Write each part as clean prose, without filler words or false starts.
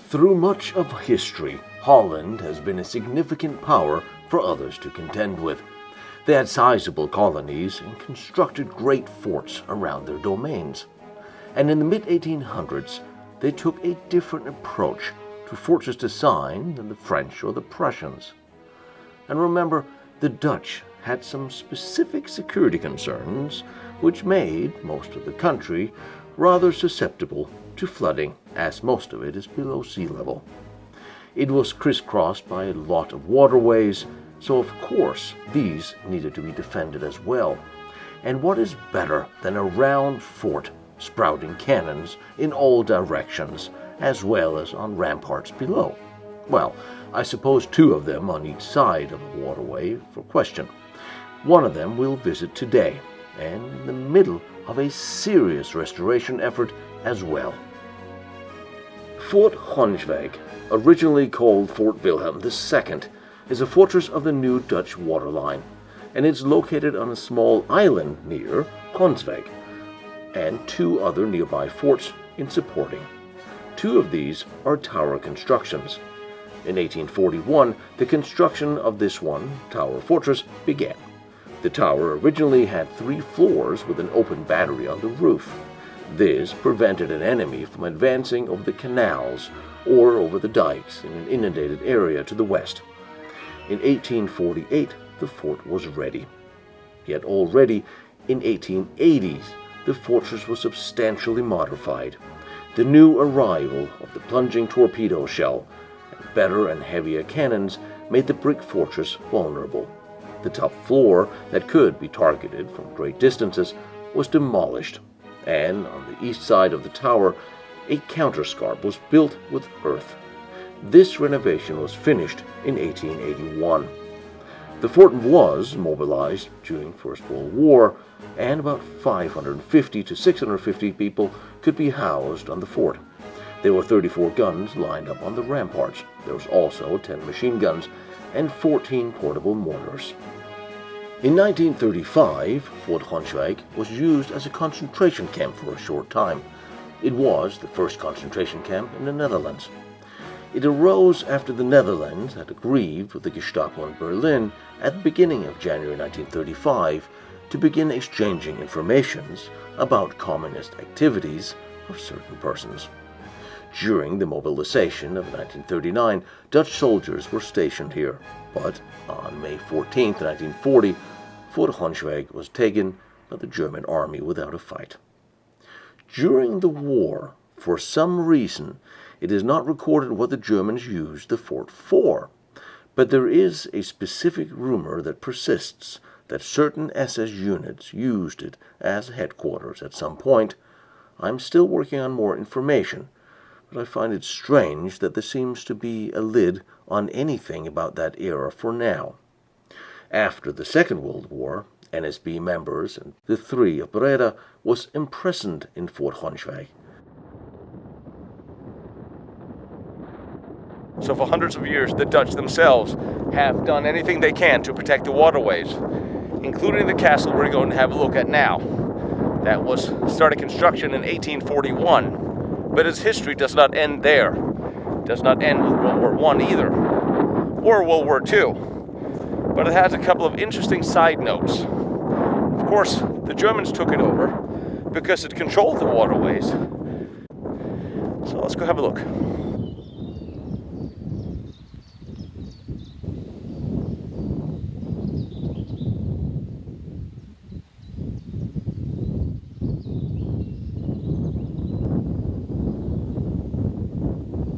Through much of history, Holland has been a significant power for others to contend with. They had sizable colonies and constructed great forts around their domains. And in the mid-1800s, they took a different approach to fortress design than the French or the Prussians. And remember, the Dutch had some specific security concerns which made most of the country rather susceptible to flooding, as most of it is below sea level. It was crisscrossed by a lot of waterways, so of course these needed to be defended as well. And what is better than a round fort sprouting cannons in all directions, as well as on ramparts below? Well, I suppose two of them on each side of a waterway for question. One of them we'll visit today, and in the middle of a serious restoration effort as well. Fort Honswijk, originally called Fort Willem II, is a fortress of the new Dutch Waterline, and it's located on a small island near Honswijk, and two other nearby forts in supporting. Two of these are tower constructions. In 1841, the construction of this one tower fortress began. The tower originally had 3 floors with an open battery on the roof. This prevented an enemy from advancing over the canals or over the dikes in an inundated area to the west. In 1848, the fort was ready. Yet already in 1880s, the fortress was substantially modified. The new arrival of the plunging torpedo shell and better and heavier cannons made the brick fortress vulnerable. The top floor that could be targeted from great distances was demolished, and on the east side of the tower, a counterscarp was built with earth. This renovation was finished in 1881. The fort was mobilized during First World War, and about 550 to 650 people could be housed on the fort. There were 34 guns lined up on the ramparts. There was also 10 machine guns and 14 portable mortars. In 1935, Fort Honswijk was used as a concentration camp for a short time. It was the first concentration camp in the Netherlands. It arose after the Netherlands had agreed with the Gestapo in Berlin at the beginning of January 1935 to begin exchanging informations about communist activities of certain persons. During the mobilization of 1939, Dutch soldiers were stationed here, but on May 14, 1940, Fort Honswijk was taken by the German army without a fight. During the war, for some reason, it is not recorded what the Germans used the fort for, but there is a specific rumor that persists that certain SS units used it as headquarters at some point. I'm still working on more information, but I find it strange that there seems to be a lid on anything about that era for now. After the Second World War, NSB members and the Three of Breda was imprisoned in Fort Honswijk. So for hundreds of years, the Dutch themselves have done anything they can to protect the waterways, including the castle we're going to have a look at now. That was started construction in 1841, but its history does not end there. It does not end with World War I either, or World War II. But it has a couple of interesting side notes. Of course, the Germans took it over because it controlled the waterways. So let's go have a look.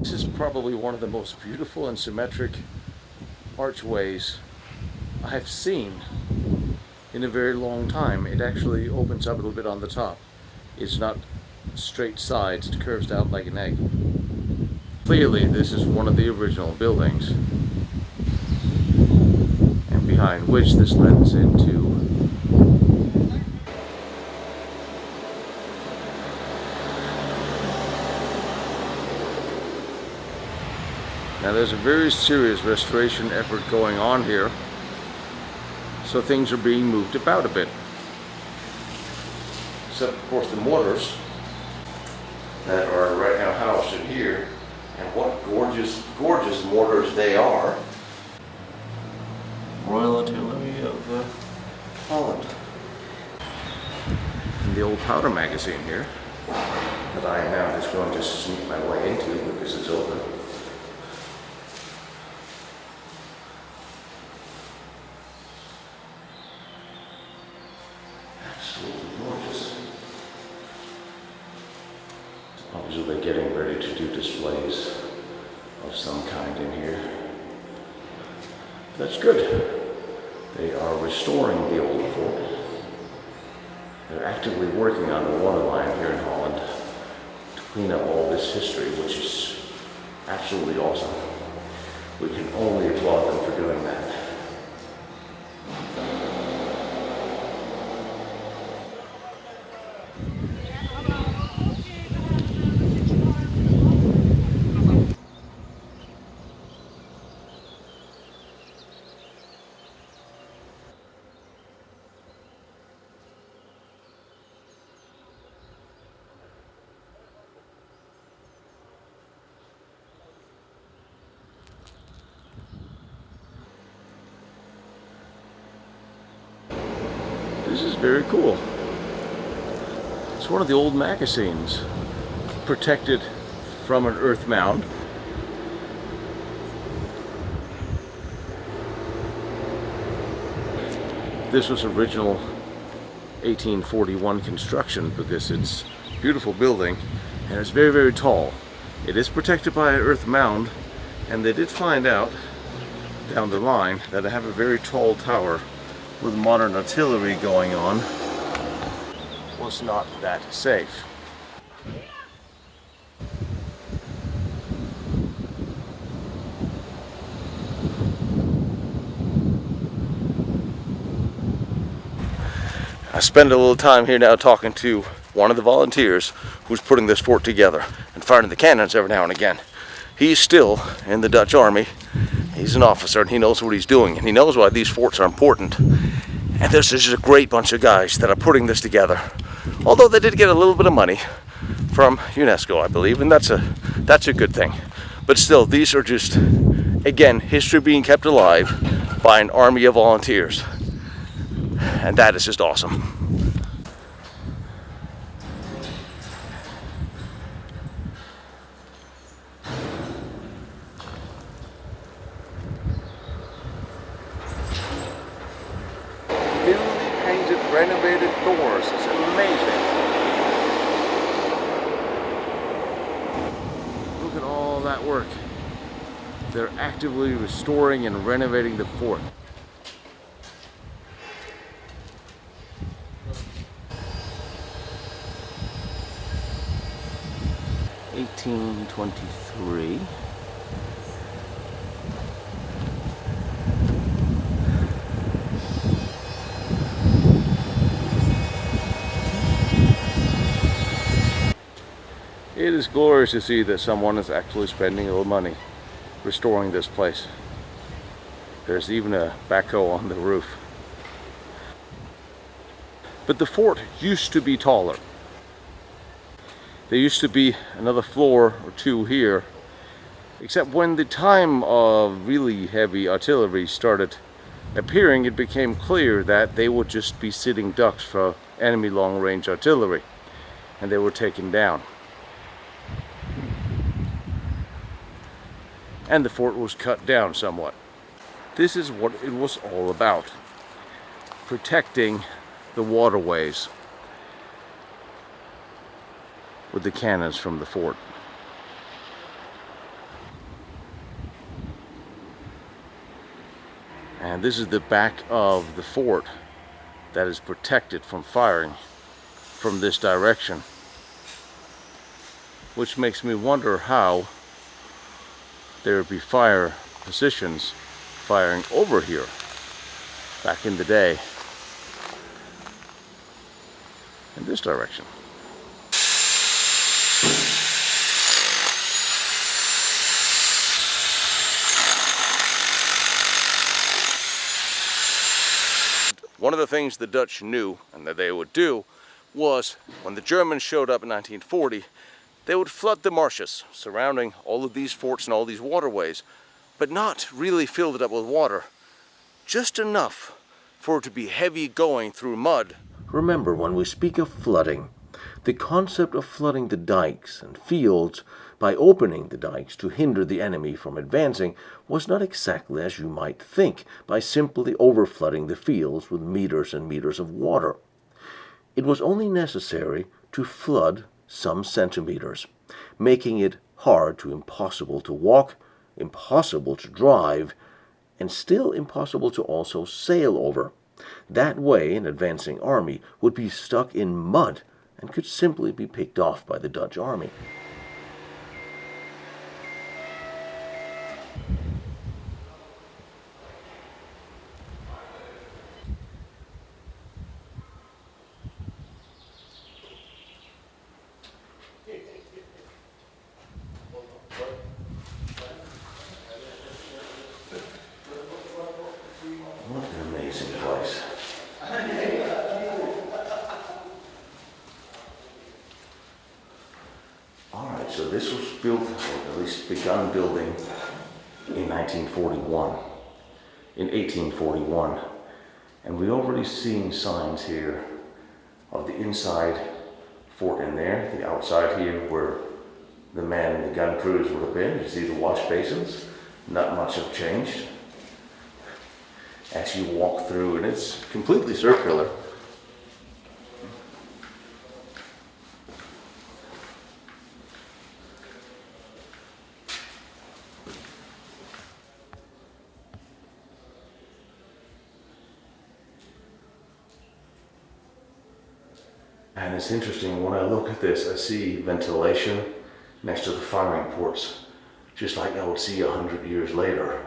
This is probably one of the most beautiful and symmetric archways I've seen in a very long time. It actually opens up a little bit on the top. It's not straight sides, it curves out like an egg. Clearly this is one of the original buildings, and behind which this lends into now. There's a very serious restoration effort going on here, so things are being moved about a bit. Except, of course, the mortars that are right now housed in here. And what gorgeous, gorgeous mortars they are. Royal Artillery of Holland. And the old powder magazine here that I am now just going to sneak my way into because it's open. Absolutely gorgeous. Obviously they're getting ready to do displays of some kind in here. That's good. They are restoring the old fort. They're actively working on the waterline here in Holland to clean up all this history, which is absolutely awesome. We can only applaud them for doing that. This is very cool. It's one of the old magazines, protected from an earth mound. This was original 1841 construction because it's a beautiful building and it's very, very tall. It is protected by an earth mound, and they did find out down the line that I have a very tall tower with modern artillery going on was not that safe. I spend a little time here now talking to one of the volunteers who's putting this fort together and firing the cannons every now and again. He's still in the Dutch Army. He's an officer and he knows what he's doing, and he knows why these forts are important. And this is just a great bunch of guys that are putting this together. Although they did get a little bit of money from UNESCO, I believe, and that's a good thing. But still, these are just, again, history being kept alive by an army of volunteers. And that is just awesome. Renovated doors. It's amazing. Look at all that work. They're actively restoring and renovating the fort. (1823). It is glorious to see that someone is actually spending a little money restoring this place. There's even a backhoe on the roof. But the fort used to be taller. There used to be another floor or two here, except when the time of really heavy artillery started appearing, it became clear that they would just be sitting ducks for enemy long-range artillery, and they were taken down. And the fort was cut down somewhat. This is what it was all about. Protecting the waterways with the cannons from the fort. And this is the back of the fort that is protected from firing from this direction. Which makes me wonder how there would be fire positions firing over here back in the day in this direction. One of the things the Dutch knew and that they would do was when the Germans showed up in 1940, They would flood the marshes surrounding all of these forts and all these waterways, but not really fill it up with water. Just enough for it to be heavy going through mud. Remember, when we speak of flooding, the concept of flooding the dikes and fields by opening the dikes to hinder the enemy from advancing was not exactly as you might think, by simply overflooding the fields with meters and meters of water. It was only necessary to flood some centimeters, making it hard to impossible to walk, impossible to drive, and still impossible to also sail over. That way, an advancing army would be stuck in mud and could simply be picked off by the Dutch army. What an amazing place. Alright, so this was built, or at least begun building, in 1941. In 1841. And we already seen signs here of the inside fort in there, the outside here where the men, the gun crews would have been. You see the wash basins, not much have changed. As you walk through, and it's completely circular. And it's interesting, when I look at this, I see ventilation next to the firing ports, just like I would see 100 years later.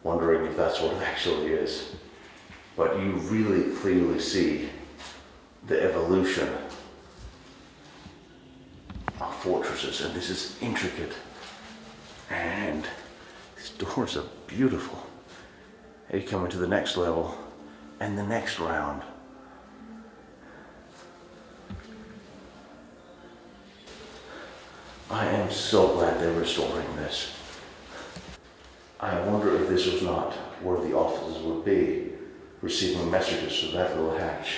Wondering if that's what it actually is. But you really clearly see the evolution of fortresses, and this is intricate. And these doors are beautiful. And you come into the next level and the next round. I am so glad they're restoring this. I wonder if this was not where the officers would be, receiving messages through that little hatch.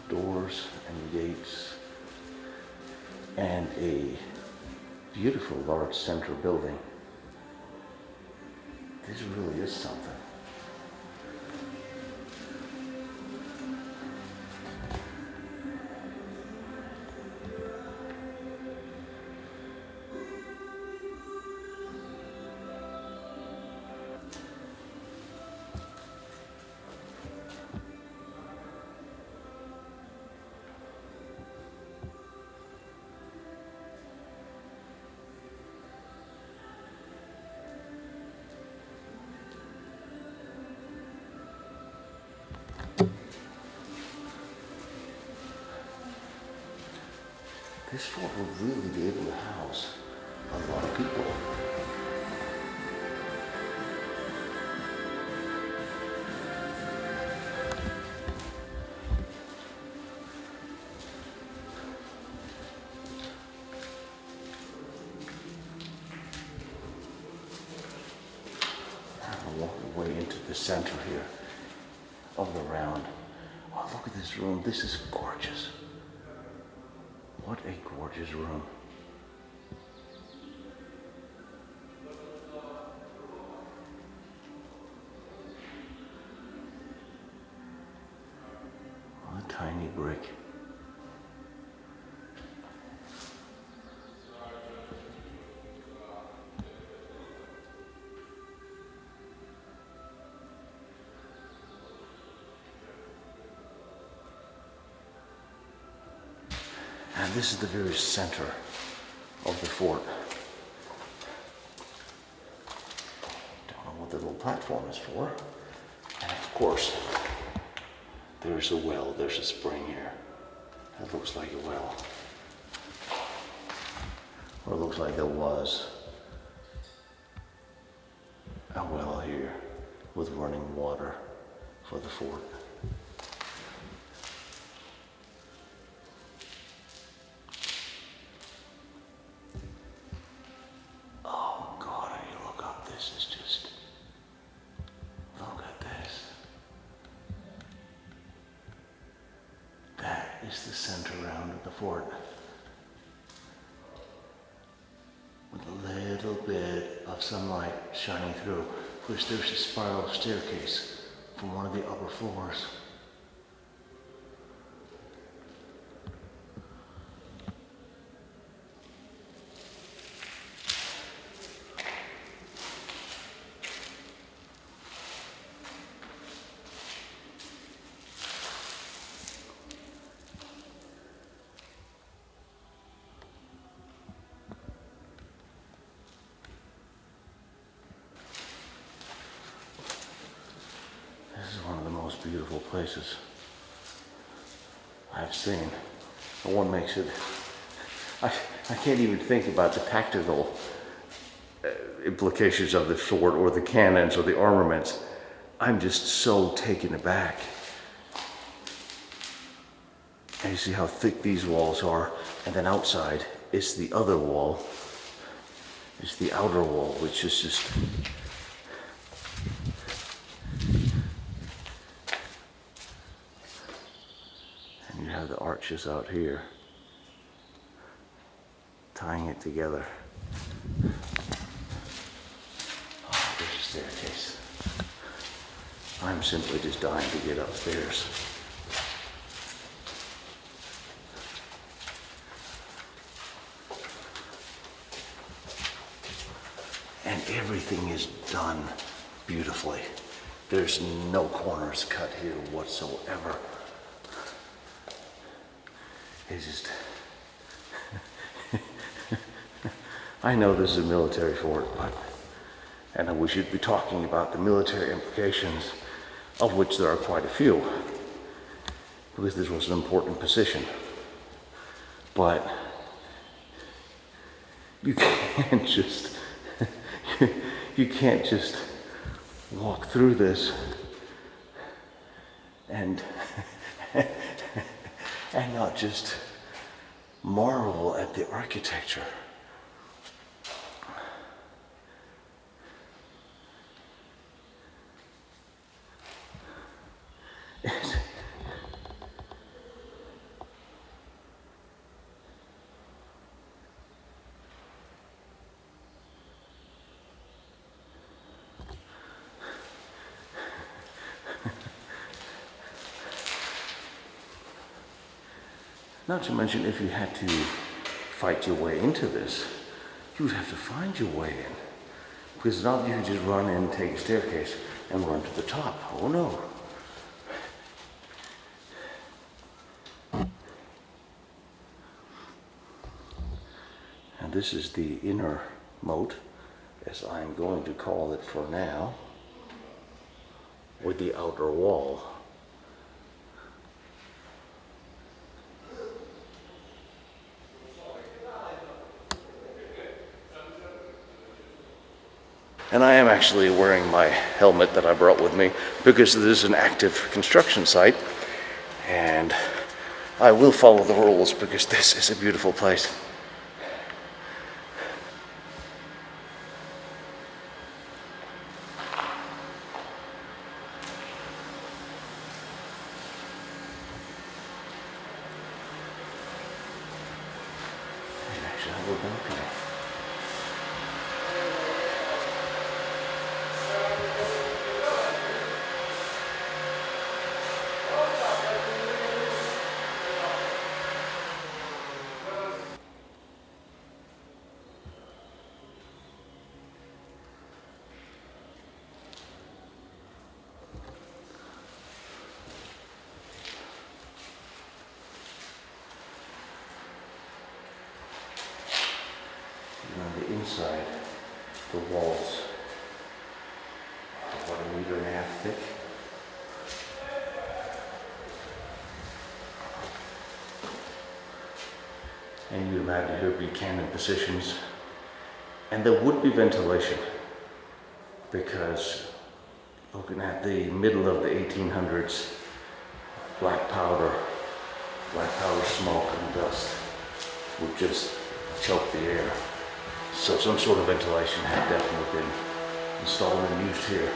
Doors and gates and a beautiful large central building. This really is something. This fort would really be able to house a lot of people. I'm walking way into the center here of the round. Oh, look at this room. This is gorgeous. What a gorgeous room. A tiny brick. This is the very center of the fort. Don't know what the little platform is for. And of course, there's a well, there's a spring here. That looks like a well. Or it looks like there was a well here with running water for the fort. Oh God, you look up, this is just, look at this. That is the center round of the fort. With a little bit of sunlight shining through, which there's a spiral staircase from one of the upper floors. Beautiful places I've seen. And one makes it, I can't even think about the tactical implications of the fort or the cannons or the armaments. I'm just so taken aback. And you see how thick these walls are, and then outside is the other wall. It's the outer wall, which is just the arches out here, tying it together. Oh, there's a staircase. I'm simply just dying to get upstairs. And everything is done beautifully. There's no corners cut here whatsoever. It's just, I know this is a military fort, and we should be talking about the military implications, of which there are quite a few, because this was an important position. But you can't just, you can't just walk through this and not just marvel at the architecture. Not to mention, if you had to fight your way into this, you would have to find your way in. Because not you can just run in, take a staircase, and run to the top. Oh no. And this is the inner moat, as I'm going to call it for now, with the outer wall. And I am actually wearing my helmet that I brought with me because this is an active construction site, and I will follow the rules because this is a beautiful place. And actually, I will balcony. And on the inside, the walls are about 1.5 meters thick. And you'd imagine here would be cannon positions, and there would be ventilation, because looking at the middle of the 1800s, black powder smoke and dust would just choke the air. So some sort of ventilation had definitely been installed and used here.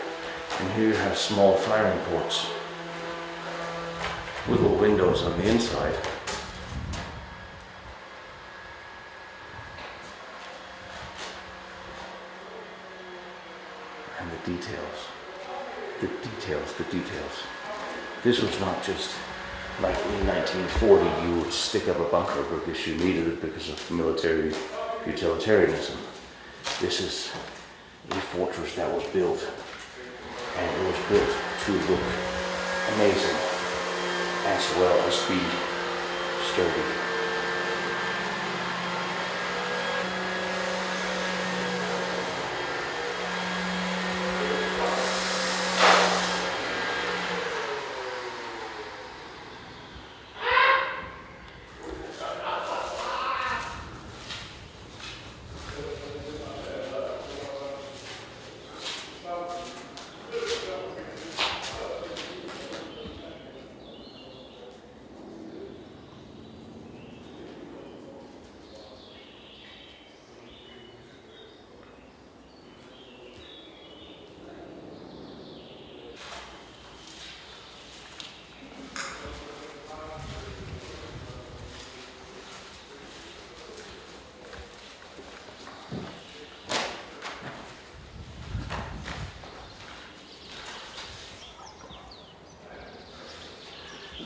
And here you have small firing ports with little windows on the inside. And the details. This was not just like in 1940 you would stick up a bunker because you needed it because of military utilitarianism. This is a fortress that was built, and it was built to look amazing as well as be sturdy.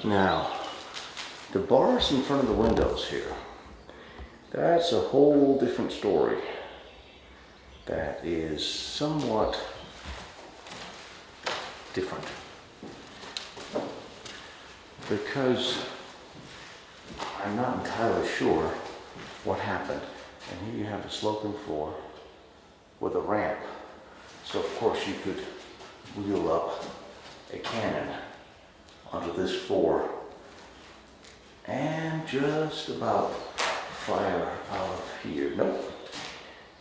Now, the bars in front of the windows here, that's a whole different story. That is somewhat different. Because I'm not entirely sure what happened. And here you have a sloping floor with a ramp. So of course you could wheel up a cannon onto this floor and just about fire out of here. Nope.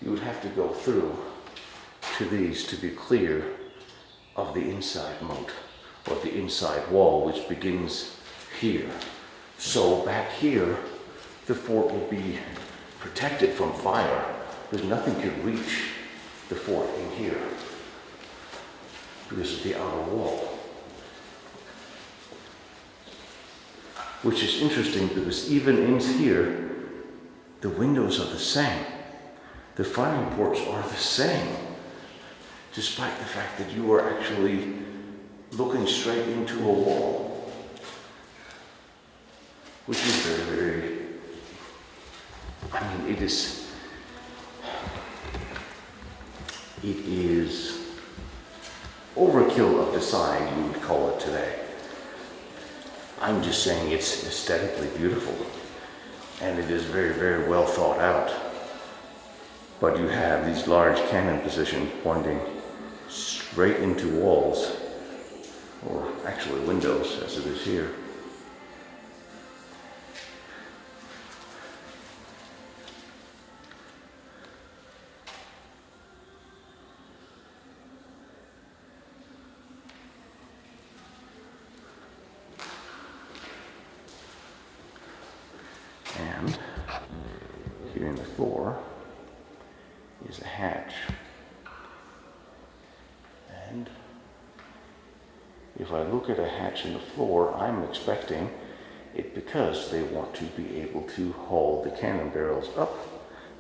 You would have to go through to these to be clear of the inside moat, or the inside wall, which begins here. So back here, the fort will be protected from fire, because nothing could reach the fort in here because of the outer wall. Which is interesting because even in here, the windows are the same. The firing ports are the same, despite the fact that you are actually looking straight into a wall. Which is very, very, I mean, it is overkill of design, you would call it today. I'm just saying it's aesthetically beautiful, and it is very, very well thought out. But you have these large cannon positions pointing straight into walls, or actually windows, as it is here. And here in the floor is a hatch. And if I look at a hatch in the floor, I'm expecting it because they want to be able to haul the cannon barrels up.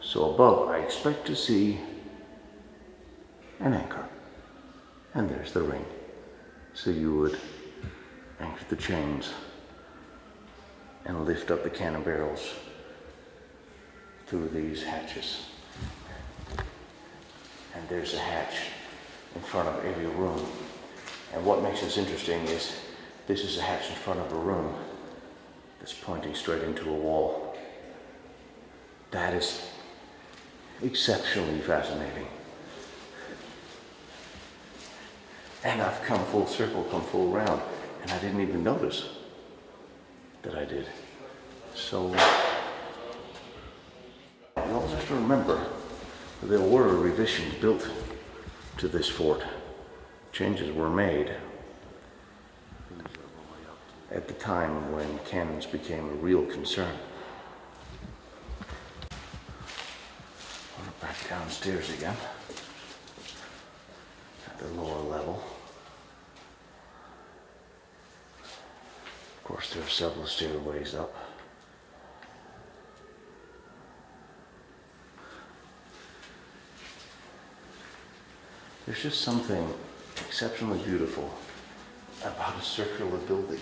So above, I expect to see an anchor. And there's the ring. So you would anchor the chains and lift up the cannon barrels through these hatches. And there's a hatch in front of every room. And what makes this interesting is this is a hatch in front of a room that's pointing straight into a wall. That is exceptionally fascinating. And I've come full circle, come full round, and I didn't even notice that I did. So, you always have to remember that there were revisions built to this fort. Changes were made at the time when cannons became a real concern. We're back downstairs again, at the lower level. Of course, there are several stairways up. There's just something exceptionally beautiful about a circular building.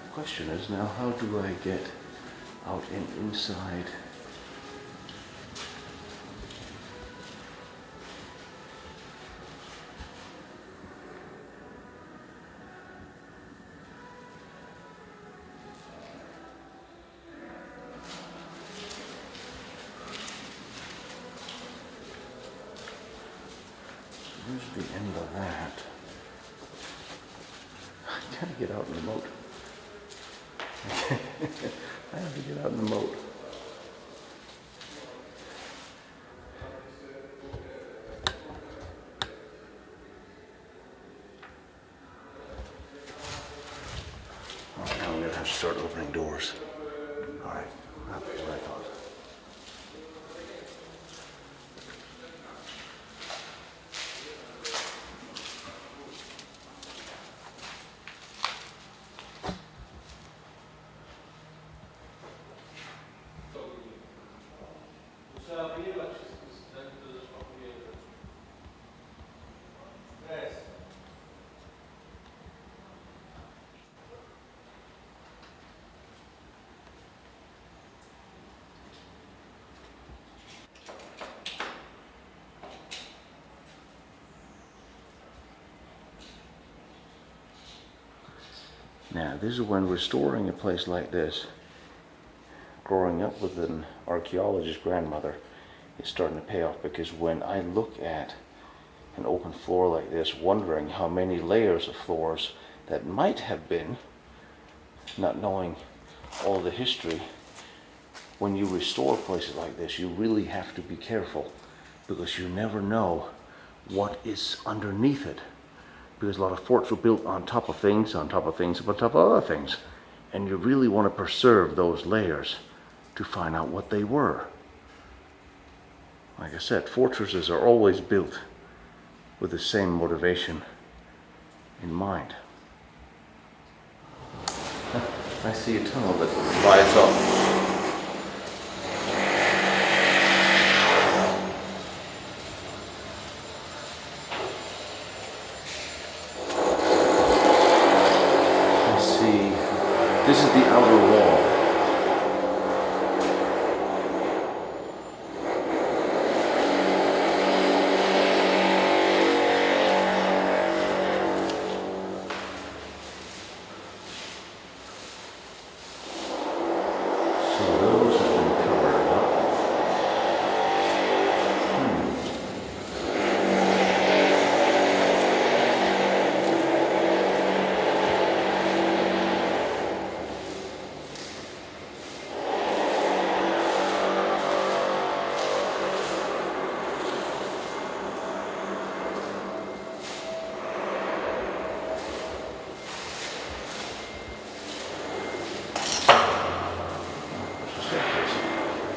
The question is now, how do I get out and inside? Where's the end of that? I gotta get out in the moat. I have to get out in the moat. Oh, now I'm gonna have to start opening doors. All right, that's what I thought. Now, this is when restoring a place like this, growing up with an archaeologist grandmother, is starting to pay off, because when I look at an open floor like this, wondering how many layers of floors that might have been, not knowing all the history, when you restore places like this, you really have to be careful, because you never know what is underneath it. Because a lot of forts were built on top of things, on top of things, on top of other things. And you really want to preserve those layers to find out what they were. Like I said, fortresses are always built with the same motivation in mind. I see a tunnel that lights up. This is the outer wall. So those have been covered up.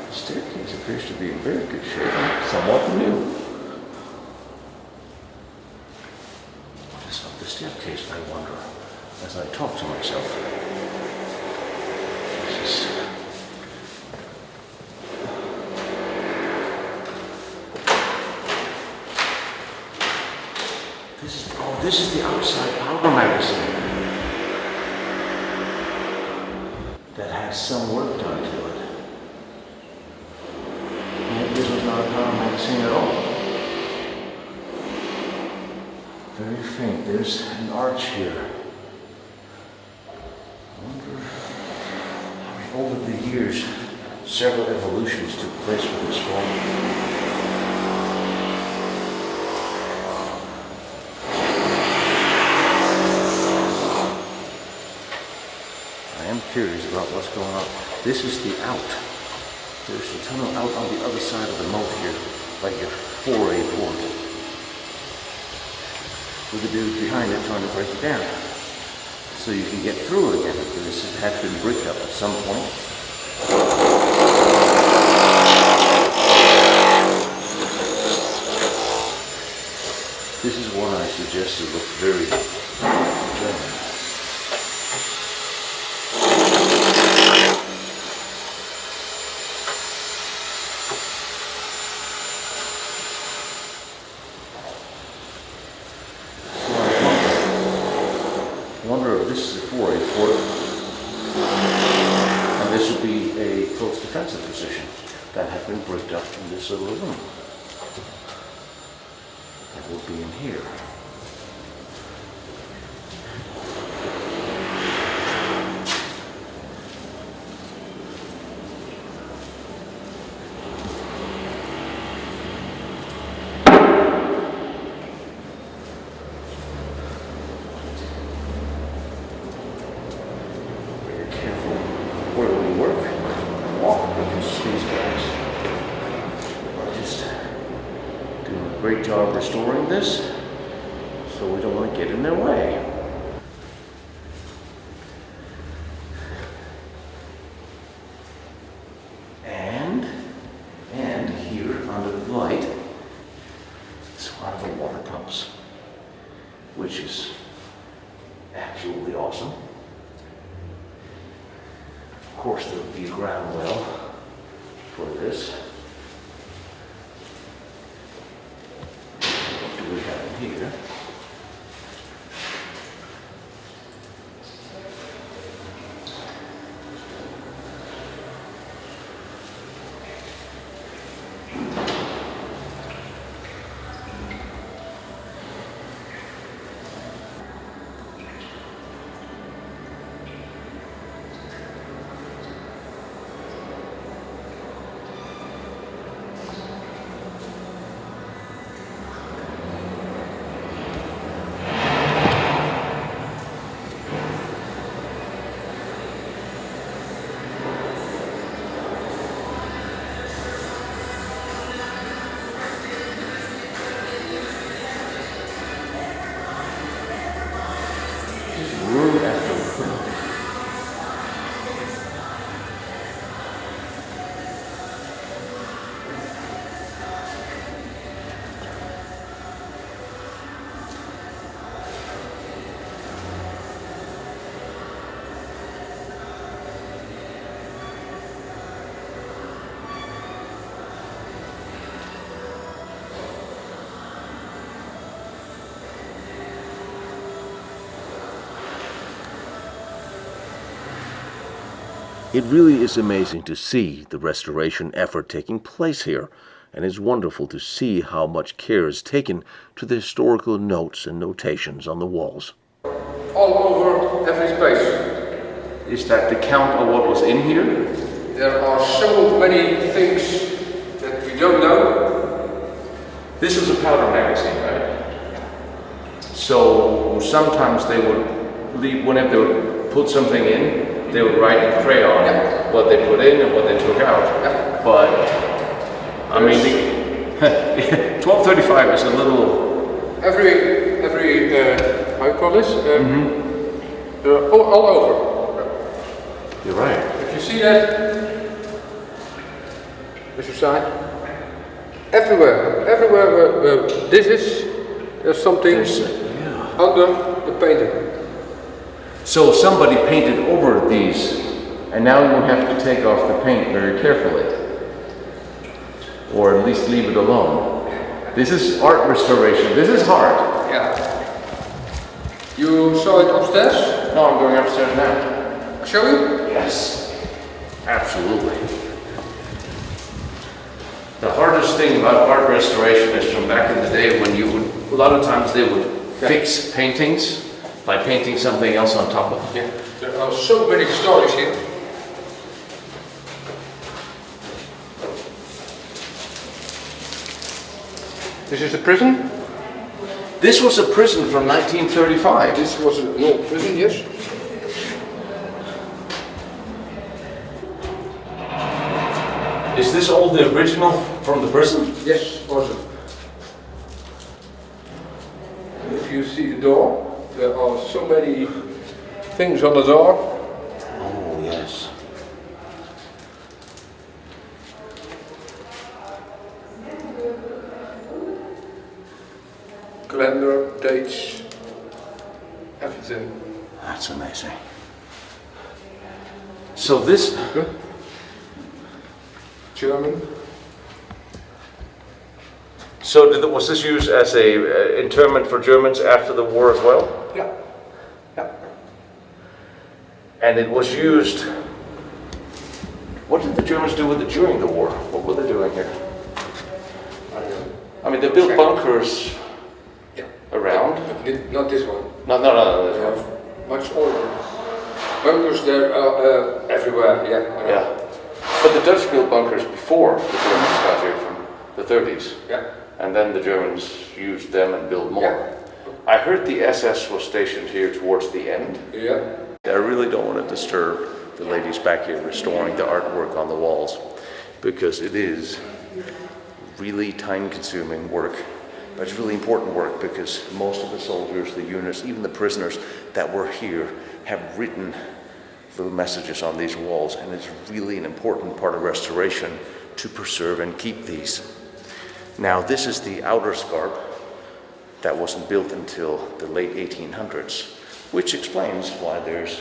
The staircase appears to be in very good shape and somewhat new. What is up the staircase, I wonder, as I talk to myself. This is the outside powder magazine that has some work done to it. And this was not a powder magazine at all. Very faint. There's an arch here. I wonder over the years, several evolutions took place with this form. I am curious about what's going on. This is the out. There's a tunnel out on the other side of the moat here, like a foray port. With the dude behind it trying to break it down. So you can get through it again. This had been bricked up at some point. This is one I suggested looked very good. I wonder if this is a foray port, and this would be a close defensive position that had been bricked up in this little room. That would be in here. Great job restoring this, so we don't want to get in their way. And here under the light is one of the water pumps, which is absolutely awesome. Of course, there will be a ground well for this. We have in here. It really is amazing to see the restoration effort taking place here, and it's wonderful to see how much care is taken to the historical notes and notations on the walls. All over every space. Is that the count of what was in here? There are so many things that we don't know. This is a powder magazine, right? So sometimes they would leave, whenever they would put something in, they would write in crayon what they put in and what they took out. But I mean, 1235 is a little. Every how you call this? All over. You're right. If you see that, Mr. Side, everywhere where this is, there's something under the painting. So somebody painted over these, and now you have to take off the paint very carefully, or at least leave it alone. This is art restoration. This is hard. Yeah. You saw it upstairs? No, I'm going upstairs now. Show you? Yes, absolutely. The hardest thing about art restoration is from back in the day when you would, a lot of times they would fix paintings by painting something else on top of it. Yeah. There are so many stories here. This is a prison. This was a prison from 1935. This was an old prison, yes. Is this all the original from the prison? Yes, was it. If you see the door, there are so many things on the door. Oh, yes. Calendar, dates, everything. That's amazing. So this... German. So was this used as a internment for Germans after the war as well? Yeah. Yeah. And it was used... What did the Germans do with it during the war? What were they doing here? I don't know. I mean, they built bunkers Yeah. around. But not this one. No, They this one. have much older. Bunkers there are everywhere, yeah. Yeah. But the Dutch built bunkers before the Germans got here from the 30s. Yeah. And then the Germans used them and built more. Yeah. I heard the SS was stationed here towards the end. Yeah. I really don't want to disturb the ladies back here restoring the artwork on the walls, because it is really time-consuming work. But it's really important work because most of the soldiers, the units, even the prisoners that were here have written little messages on these walls, and it's really an important part of restoration to preserve and keep these. Now, this is the outer Scarp that wasn't built until the late 1800s, which explains why there's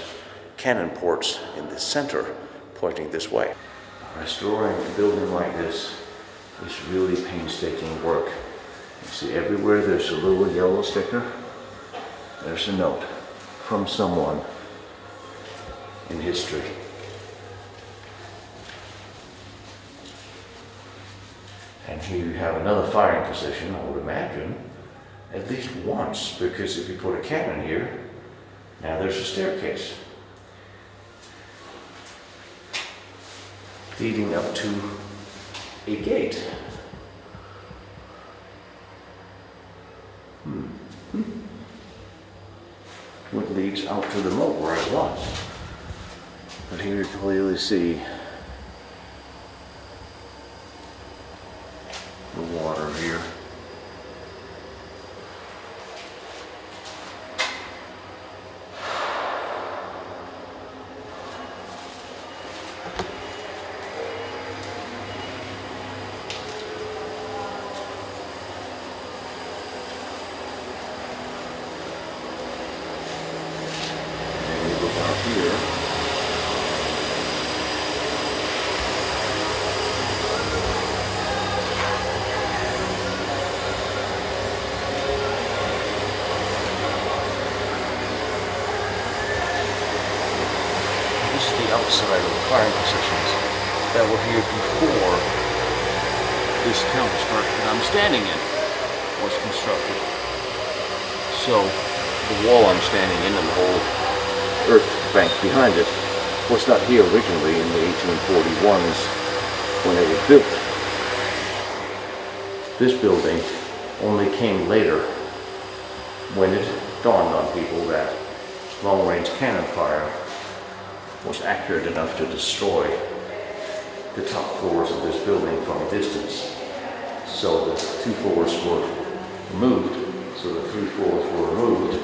cannon ports in the center pointing this way. Restoring a building like this is really painstaking work. You see everywhere there's a little yellow sticker. There's a note from someone in history. And here you have another firing position, I would imagine, at least once, because if you put a cannon here, now there's a staircase leading up to a gate. What leads out to the moat where it was. But here you clearly see the water here. And we look out here. Outside of the firing positions that were here before this counter structure that I'm standing in was constructed. So the wall I'm standing in and the whole earth bank behind it was not here originally in the 1841s when it was built. This building only came later when it dawned on people that long-range cannon fire was accurate enough to destroy the top floors of this building from a distance. So the 2 floors were removed, so the 3 floors were removed.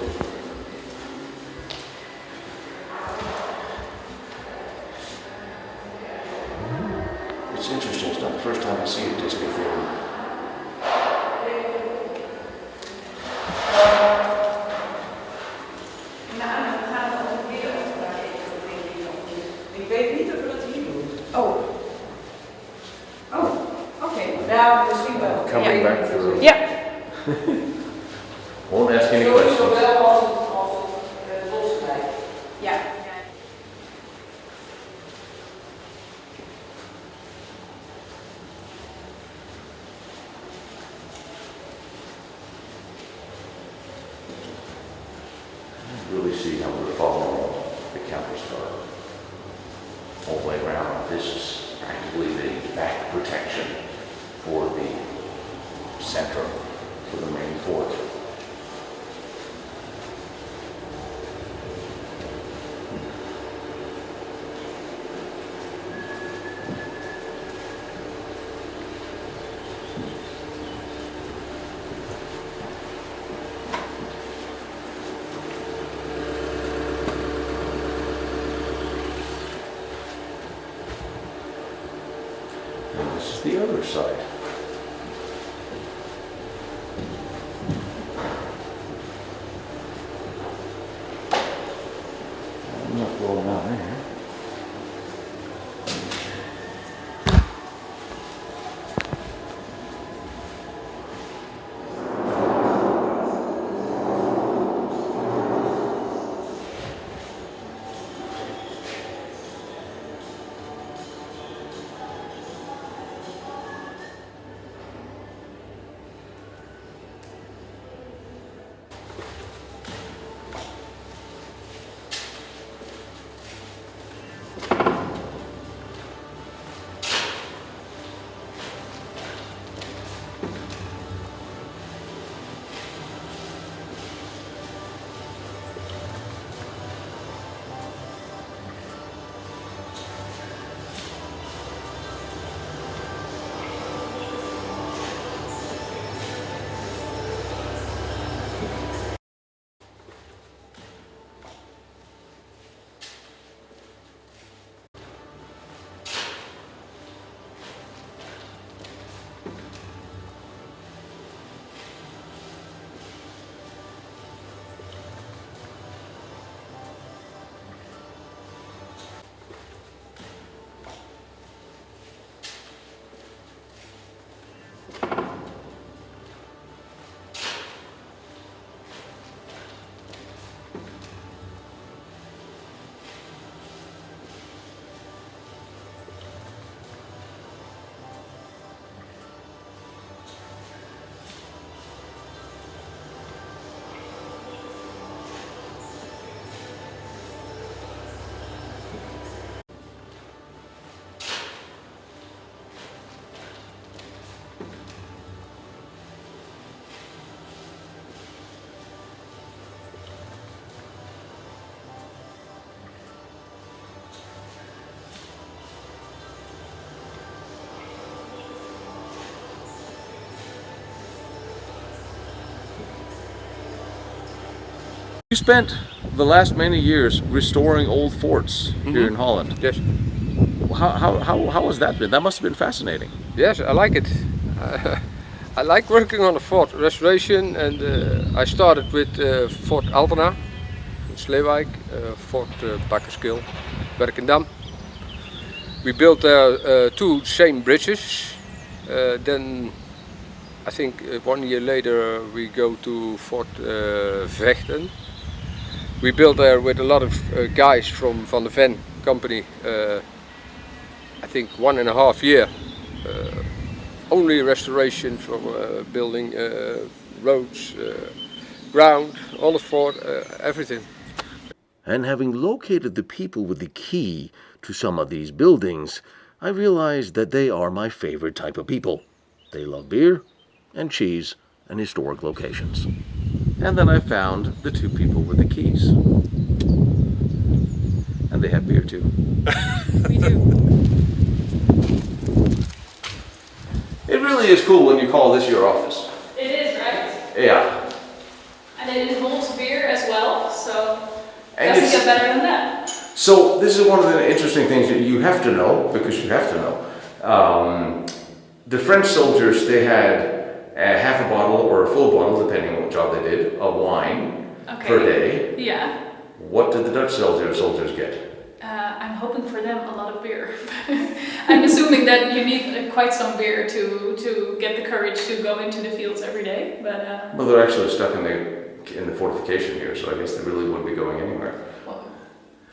It's interesting, it's not the first time I see a Disney film. Coming back through. Ja. Won't ask any questions. Ja. Really see how we're following the counter Scarp all the way around. This is practically the back protection for the center for the main fort. This is the other side. I'm not going down there. You spent the last many years restoring old forts here in Holland. Yes. How has that been? That must have been fascinating. Yes, I like it. I like working on the fort restoration, and I started with Fort Altena in Sleewijk, Fort Bakkerskil, Werkendam. We built there two same bridges. Then I think 1 year later we go to Fort Vechten. We built there with a lot of guys from Van de Ven company. I think 1.5 years. Only restoration from building roads, ground, all the fort, everything. And having located the people with the key to some of these buildings, I realized that they are my favorite type of people. They love beer and cheese and historic locations. And then I found the two people with the keys. And they have beer too. We do. It really is cool when you call this your office. It is, right? Yeah. And it involves beer as well, so And doesn't it's- get better than that. So this is one of the interesting things that you have to know, because you have to know. The French soldiers, they had half a bottle or a full bottle, depending on what job they did, of wine per day. Yeah. What did the Dutch soldiers get? I'm hoping for them a lot of beer. I'm assuming that you need quite some beer to get the courage to go into the fields every day. But Well, they're actually stuck in the fortification here, so I guess they really wouldn't be going anywhere. well,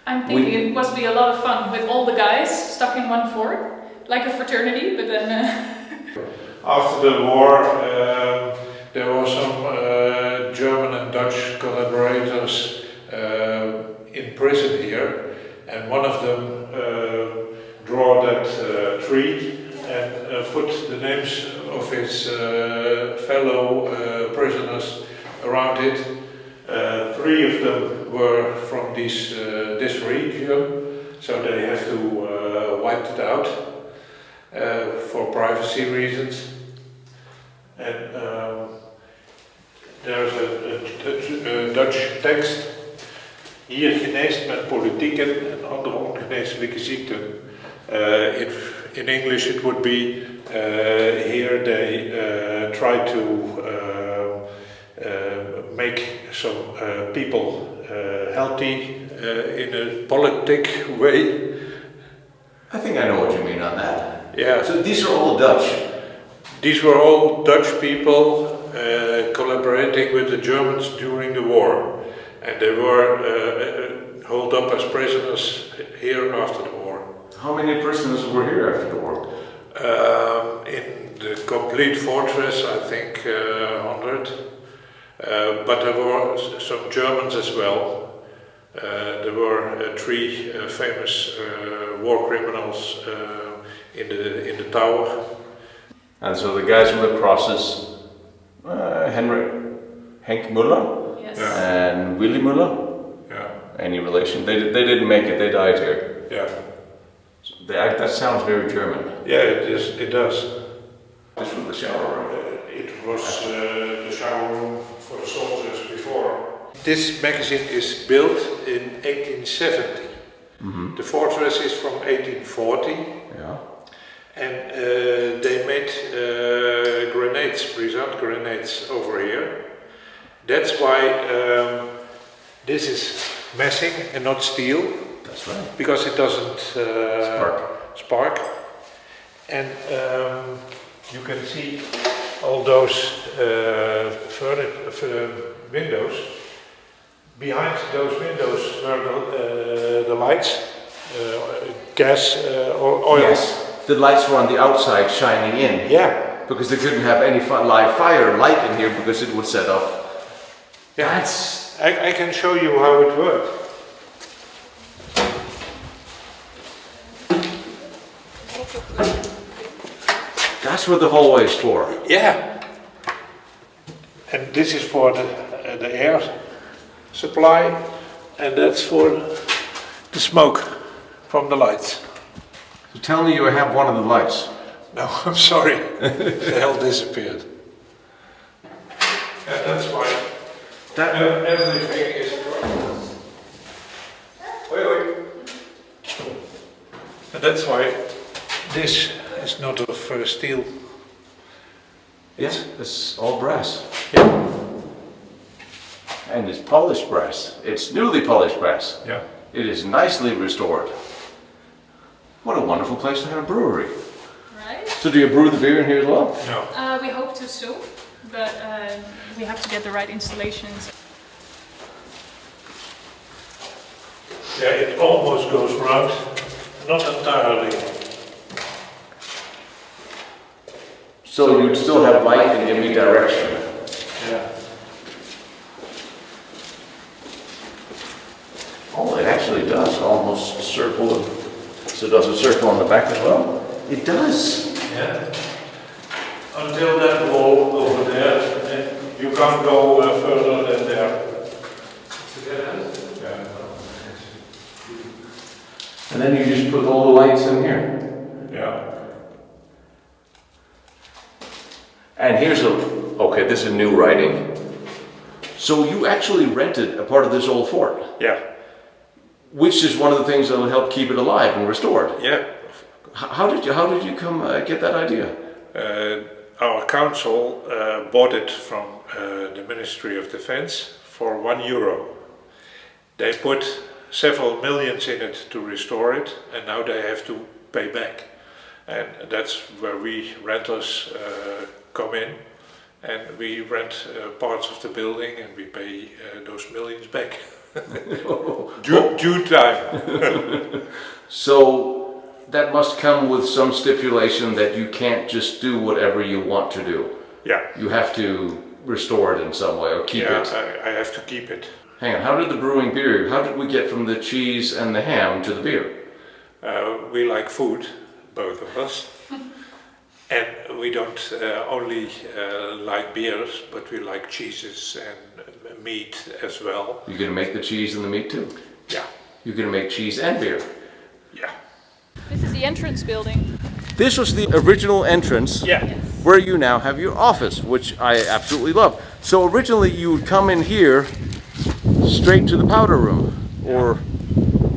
I'm thinking it must be a lot of fun with all the guys stuck in one fort, like a fraternity. But then After the war, there were some German and Dutch collaborators in prison here, and one of them drew that tree and put the names of his fellow around it. 3 of them were from this region, so they have to wipe it out for privacy reasons. And there's a Dutch text. Hier geneest men politieken en andere ongeneeslijke ziekten. In English it would be, here they try to make some people healthy in a politic way. I think I know what you mean on that. Yeah. So these are all Dutch. These were all Dutch people collaborating with the Germans during the war, and they were held up as prisoners here after the war. How many prisoners were here after the war? In the complete fortress, I think 100. But there were some Germans as well. There were 3 famous war criminals in the tower. And so the guys with the crosses, Henk Muller, Yes. and Willy Muller. Yeah. Any relation? They didn't make it. They died here. Yeah. That sounds very German. Yeah, it is. It does. This was the shower room. It was the shower room for the soldiers before. This magazine is built in 1870. Mm-hmm. The fortress is from 1840. Yeah. And they made grenades, brisant grenades over here. That's why this is messing and not steel. That's right. Because it doesn't spark. And you can see all those windows. Behind those windows were the lights, gas, oil. Yes. The lights were on the outside shining in. Yeah. Because they couldn't have any light in here because it would set off. Yeah. I can show you how it worked. That's what the hallway is for. Yeah. And this is for the air supply, and that's for the smoke from the lights. So tell me you have one of the lights. No, I'm sorry. The hell disappeared. And that's why everything is. And that's why this is not of steel. Yes, it's all brass. Yeah. And it's polished brass. It's newly polished brass. Yeah. It is nicely restored. What a wonderful place to have a brewery. Right? So do you brew the beer in here as well? No. We hope to soon, but we have to get the right installations. Yeah, it almost goes round, not entirely. So you'd still have light in every direction. Yeah. Oh, it actually does almost circle. So does it circle on the back as well? It does. Yeah. Until that wall over there, and you can't go further than there. Yeah. And then you just put all the lights in here. Yeah. And here's okay, this is new writing. So you actually rented a part of this old fort? Yeah. Which is one of the things that will help keep it alive and restored. Yeah. How did you come get that idea? Our council bought it from the Ministry of Defense for €1. They put several millions in it to restore it, and now they have to pay back. And that's where we renters come in, and we rent parts of the building, and we pay those millions back. due time. So that must come with some stipulation that you can't just do whatever you want to do. Yeah. You have to restore it in some way or keep it. I have to keep it. Hang on, how did the brewing beer, how did we get from the cheese and the ham to the beer? We like food, both of us. And we don't only like beers, but we like cheeses and meat as well. You're gonna make the cheese and the meat too? Yeah. You're gonna make cheese and beer? Yeah. This is the entrance building. This was the original entrance. Yeah. Where you now have your office, which I absolutely love. So originally you would come in here straight to the powder room,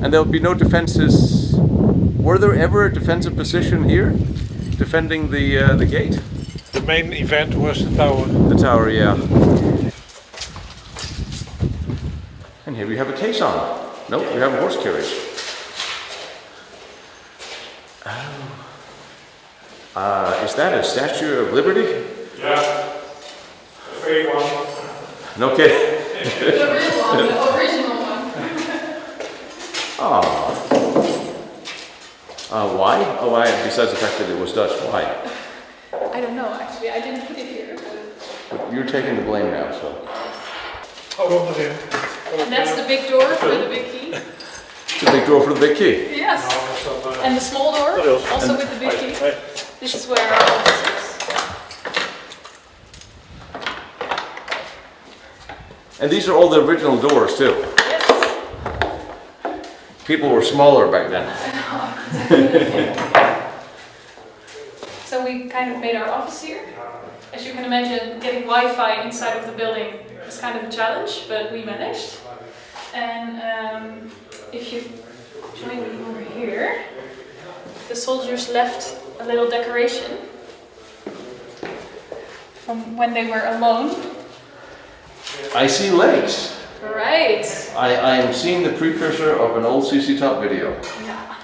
and there would be no defenses. Were there ever a defensive position here, defending the gate? The main event was the tower. The tower, yeah. And here we have a caisson. Nope, we have a horse carriage. Is that a Statue of Liberty? Yeah. The fake one. No kidding. The real one, the original one. Why? Oh, why? Besides the fact that it was Dutch, why? I don't know, actually. I didn't put it here. But you're taking the blame now, so. And that's the big door for the big key. The big door for the big key. Yes. And the small door, also with the big key. This is where our office is. And these are all the original doors too. Yes. People were smaller back then. So we kind of made our office here. As you can imagine, getting Wi-Fi inside of the building is kind of a challenge, but we managed. And if you join me over here, the soldiers left a little decoration from when they were alone. I see legs. Right. I am seeing the precursor of an old CC Top video. Yeah.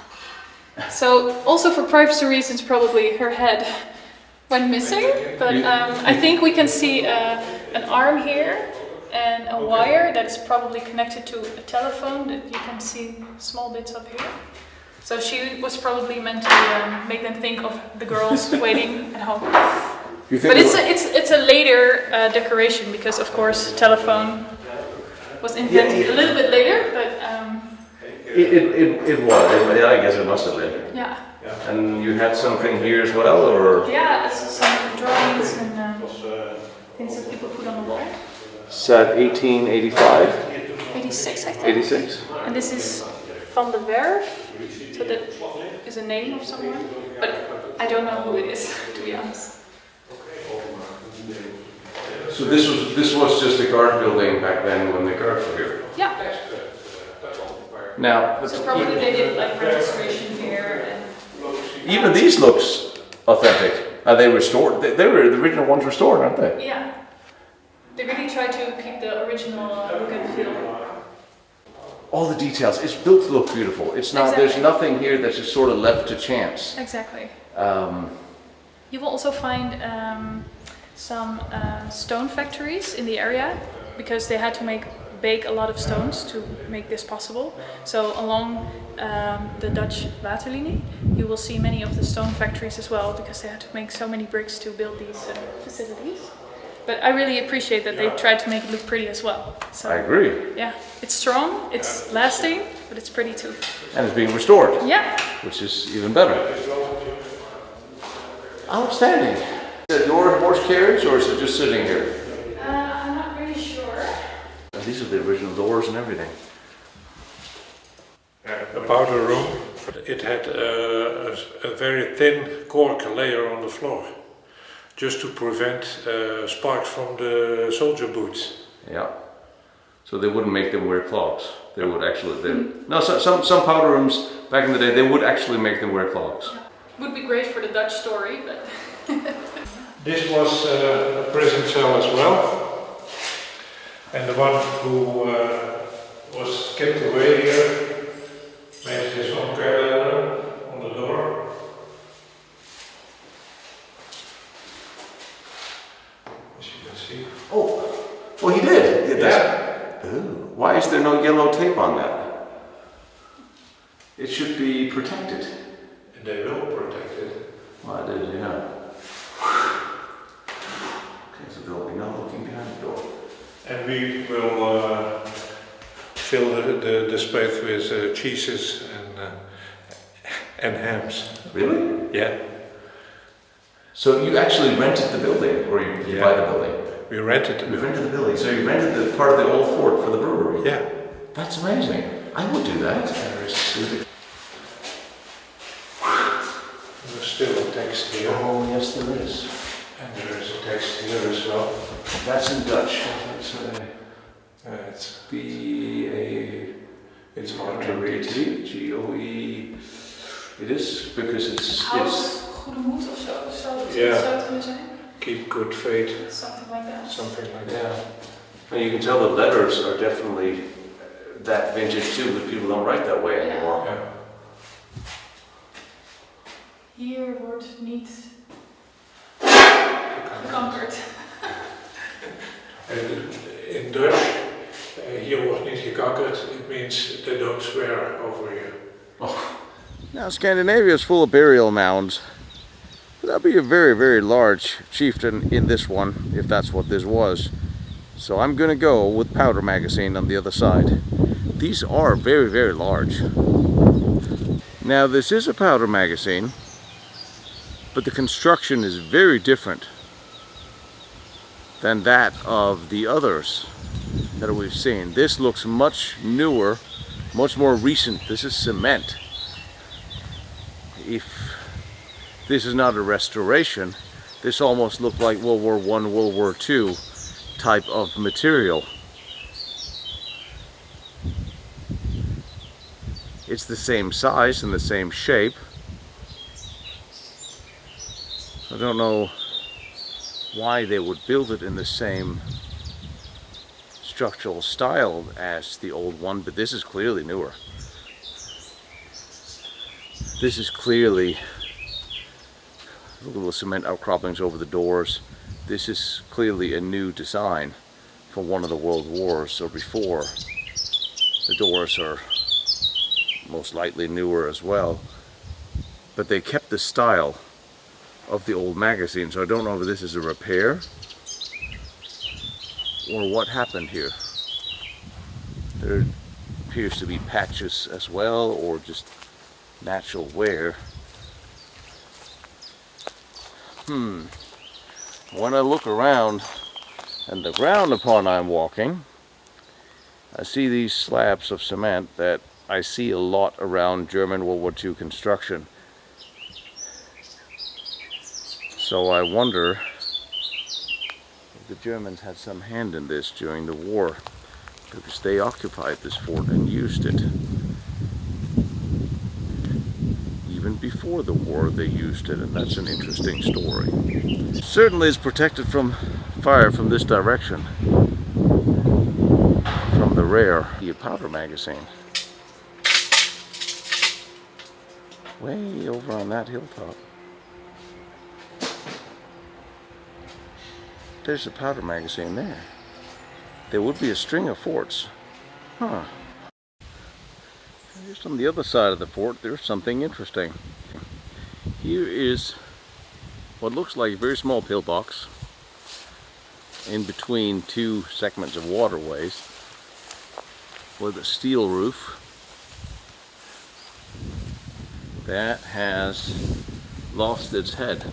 So also for privacy reasons, probably her head went missing. But I think we can see an arm here and a wire that is probably connected to a telephone that you can see small bits of here. So she was probably meant to make them think of the girls waiting at home. But it's a later decoration because of course telephone was invented a little bit later, but it was. I guess it must have been. yeah. And you had something here as well, or? Yeah, it's some drawings and things that people put on the wall. Set 1885. 86, I think. 86. And this is Van de Werf, so that is a name of someone, but I don't know who it is, to be honest. So this was just a guard building back then when the guards were here. Yeah. Now, So probably they did like registration here and even these looks authentic. Are they restored? They were the original ones restored, aren't they? yeah. They really try to keep the original look and feel. All the details. It's built to look beautiful. It's not. Exactly. There's nothing here that's just sort of left to chance. Exactly. You will also find some stone factories in the area because they had to bake a lot of stones to make this possible. So along the Dutch Waterline, you will see many of the stone factories as well because they had to make so many bricks to build these facilities. But I really appreciate that they tried to make it look pretty as well. So, I agree. yeah, it's strong, it's lasting, but it's pretty too. And it's being restored. Yeah. Which is even better. Outstanding. Is it your horse carriage or is it just sitting here? I'm not really sure. And these are the original doors and everything. The powder room, it had a very thin cork layer on the floor, just to prevent sparks from the soldier boots. Yeah. So they wouldn't make them wear clogs. They would actually. No, some powder rooms back in the day they would actually make them wear clogs. Would be great for the Dutch story, but. This was a prison cell as well, and the one who was kept away here made his own calendar on the door. As you can see. Oh, he did. Yeah. Ooh, why is there no yellow tape on that? It should be protected. And they will protect it. Well, it is, yeah. Okay, so there'll be no looking behind the door. And we will fill the space with cheeses and hams. Really? Yeah. So you actually rented the building, or you buy the building? We rented the You building. rented the building, so you rented the part of the old fort for the brewery? Yeah. That's amazing. I would do that. There's still a text here. Oh, yes, there is. And there is a text here as well. That's in Dutch. It's B-A... It's hard to read. G-O-E... It is, because it's... House goede moed of zo. Zou Yeah. het kunnen zijn? Keep good faith, Something like that. something like Yeah. that. And you can tell the letters are definitely that vintage too, but people don't write that way anymore. Yeah. Hier wordt niet gekankerd. In Dutch, hier wordt niet gekakkerd. It means they don't swear over here. Now Scandinavia is full of burial mounds. But that'd be a very, very large chieftain in this one, if that's what this was. So I'm gonna go with powder magazine on the other side. These are very, very large. Now this is a powder magazine, but the construction is very different than that of the others that we've seen. This looks much newer, much more recent. This is cement. If this is not a restoration, this almost looked like World War I, World War II type of material. It's the same size and the same shape. I don't know why they would build it in the same structural style as the old one, but this is clearly newer. This is clearly little cement outcroppings over the doors. This is clearly a new design for one of the world wars or before. The doors are most likely newer as well, but they kept the style of the old magazine, so I don't know if this is a repair or what happened here. There appears to be patches as well, or just natural wear. When I look around and the ground upon I'm walking, I see these slabs of cement that I see a lot around German World War II construction. So I wonder if the Germans had some hand in this during the war, because they occupied this fort and used it. Even before the war they used it, and that's an interesting story. Certainly it's protected from fire from this direction, from the rear. The powder magazine. Way over on that hilltop. There's a powder magazine there. There would be a string of forts. Huh. Just on the other side of the fort, there's something interesting. Here is what looks like a very small pillbox in between two segments of waterways with a steel roof that has lost its head.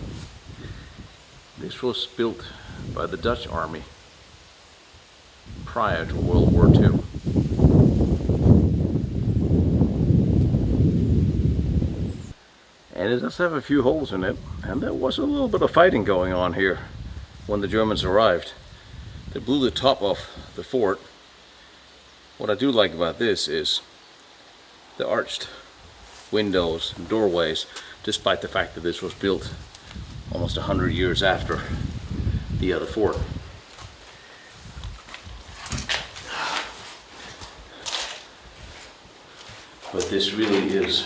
This was built by the Dutch army prior to World War II. And it does have a few holes in it, and there was a little bit of fighting going on here when the Germans arrived. They blew the top off the fort. What I do like about this is the arched windows and doorways, despite the fact that this was built almost 100 years after the other fort. But this really is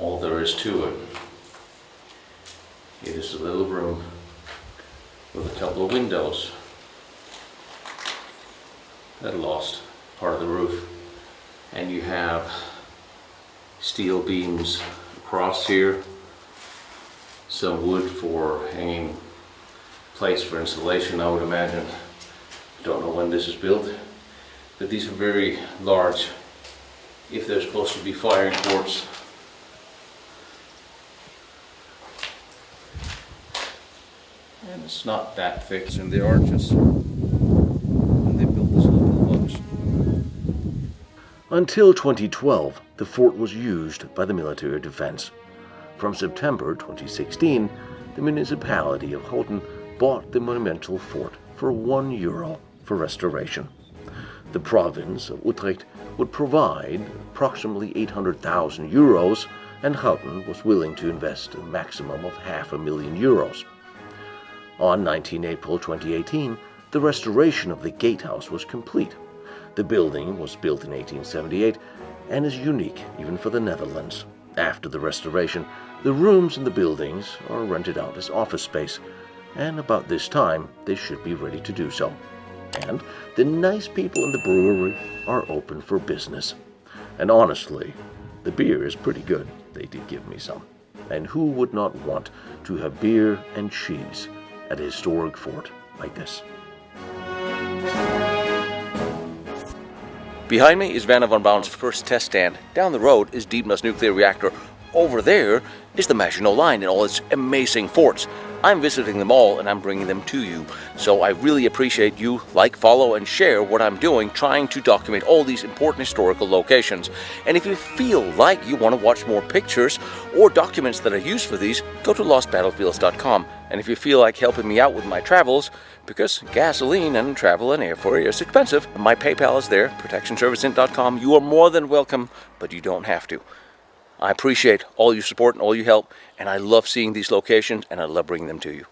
all there is to it. It is a little room with a couple of windows that lost part of the roof, and you have steel beams across here, some wood for hanging plates for insulation, I would imagine. Don't know when this is built, but these are very large if they're supposed to be firing forts. And it's not that thick. It's in the arches. And they built this little box. Until 2012, the fort was used by the military defense. From September 2016, the municipality of Holland bought the monumental fort for €1 for restoration. The province of Utrecht would provide approximately €800,000, and Holland was willing to invest a maximum of €500,000. On 19 April 2018, the restoration of the gatehouse was complete. The building was built in 1878 and is unique even for the Netherlands. After the restoration, the rooms in the buildings are rented out as office space, and about this time they should be ready to do so. And the nice people in the brewery are open for business. And honestly, the beer is pretty good. They did give me some. And who would not want to have beer and cheese at a historic fort like this? Behind me is Wernher von Braun's first test stand. Down the road is Diebner's nuclear reactor. Over there is the Maginot Line and all its amazing forts. I'm visiting them all and I'm bringing them to you. So I really appreciate you like, follow, and share what I'm doing, trying to document all these important historical locations. And if you feel like you want to watch more pictures or documents that are used for these, go to lostbattlefields.com. And if you feel like helping me out with my travels, because gasoline and travel and airfare is expensive, my PayPal is there, protectionserviceint.com. You are more than welcome, but you don't have to. I appreciate all your support and all your help, and I love seeing these locations, and I love bringing them to you.